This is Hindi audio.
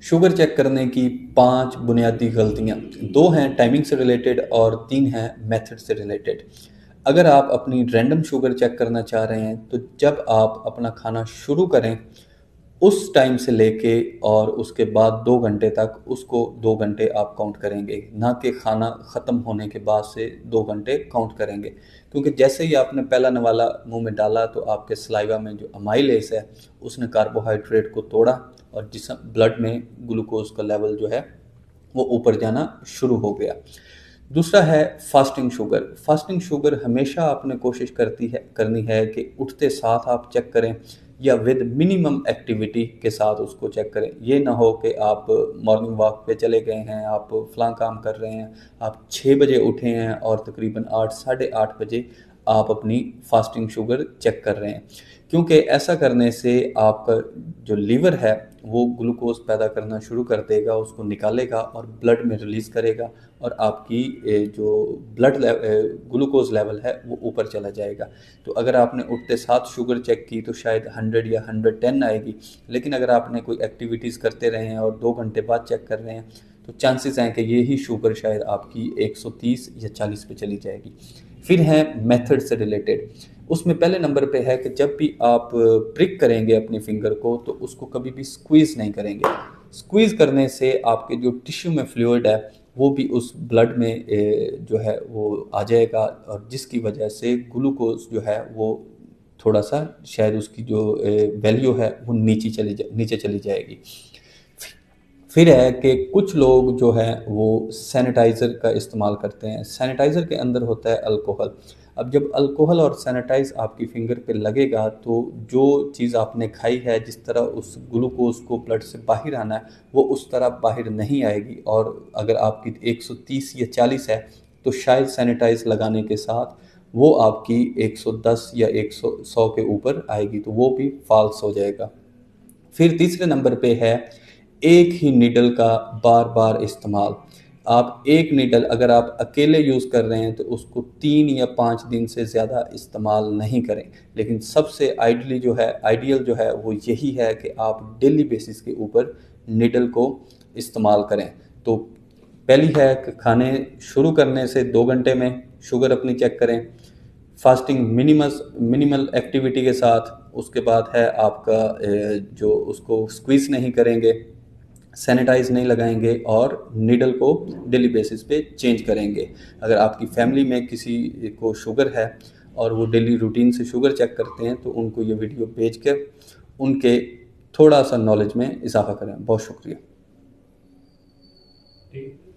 शुगर चेक करने की 5 बुनियादी गलतियाँ, 2 हैं टाइमिंग से रिलेटेड और 3 हैं मेथड से रिलेटेड। अगर आप अपनी रैंडम शुगर चेक करना चाह रहे हैं, तो जब आप अपना खाना शुरू करें, उस टाइम से लेके और उसके बाद 2 घंटे तक उसको 2 घंटे आप काउंट करेंगे, ना कि खाना ख़त्म होने के बाद से 2 घंटे काउंट करेंगे। क्योंकि जैसे ही आपने पहला नवाला मुँह में डाला तो आपके सलाइवा में जो अमाइलेज़ है, उसने कार्बोहाइड्रेट को तोड़ा और ब्लड में ग्लूकोज़ का लेवल जो है वो ऊपर जाना शुरू हो गया। दूसरा है फास्टिंग शुगर। फास्टिंग शुगर हमेशा आपने कोशिश करनी है कि उठते साथ आप चेक करें या विद मिनिमम एक्टिविटी के साथ उसको चेक करें। ये ना हो कि आप मॉर्निंग वॉक पे चले गए हैं, आप फलां काम कर रहे हैं, आप 6 बजे उठे हैं और तकरीबन 8 साढ़े 8 बजे आप अपनी फास्टिंग शुगर चेक कर रहे हैं। क्योंकि ऐसा करने से आपका जो लीवर है वो ग्लूकोज पैदा करना शुरू कर देगा, उसको निकालेगा और ब्लड में रिलीज़ करेगा और आपकी जो ग्लूकोज लेवल है वो ऊपर चला जाएगा। तो अगर आपने उठते साथ शुगर चेक की तो शायद 100 या 110 आएगी, लेकिन अगर आपने कोई एक्टिविटीज़ करते रहे हैं और 2 घंटे बाद चेक कर रहे हैं तो चांसेस हैं कि यही शुगर शायद आपकी 130 या 40 पे चली जाएगी। फिर है मेथड से रिलेटेड। उसमें पहले नंबर पे है कि जब भी आप प्रिक करेंगे अपनी फिंगर को तो उसको कभी भी स्क्वीज़ नहीं करेंगे। स्क्वीज़ करने से आपके जो टिश्यू में फ्लूइड है वो भी उस ब्लड में जो है वो आ जाएगा और जिसकी वजह से ग्लूकोज जो है वो थोड़ा सा शायद उसकी जो वैल्यू है वो नीचे चली जाएगी। फिर है कि कुछ लोग जो हैं वो सैनिटाइज़र का इस्तेमाल करते हैं। सैनिटाइज़र के अंदर होता है अल्कोहल। अब जब अल्कोहल और सैनिटाइज़ आपकी फिंगर पे लगेगा तो जो चीज़ आपने खाई है, जिस तरह उस ग्लूकोज़ को ब्लड से बाहर आना है, वो उस तरह बाहर नहीं आएगी और अगर आपकी 130 या 40 है तो शायद सैनिटाइज़ लगाने के साथ वो आपकी 110 या 100 के ऊपर आएगी, तो वो भी फ़ॉल्स हो जाएगा। फिर तीसरे नंबर पे है एक ही नीडल का बार-बार इस्तेमाल। आप एक नीडल अगर आप अकेले यूज़ कर रहे हैं तो उसको 3 या 5 दिन से ज़्यादा इस्तेमाल नहीं करें। लेकिन सबसे आइडियल जो है वो यही है कि आप डेली बेसिस के ऊपर नीडल को इस्तेमाल करें। तो पहली है कि खाने शुरू करने से 2 घंटे में शुगर अपनी चेक करें। फास्टिंग मिनिमल एक्टिविटी के साथ। उसके बाद है आपका जो उसको स्क्वीज़ नहीं करेंगे, सैनिटाइज़ नहीं लगाएंगे और नीडल को डेली बेसिस पे चेंज करेंगे। अगर आपकी फैमिली में किसी को शुगर है और वो डेली रूटीन से शुगर चेक करते हैं तो उनको ये वीडियो भेज कर उनके थोड़ा सा नॉलेज में इजाफा करें। बहुत शुक्रिया।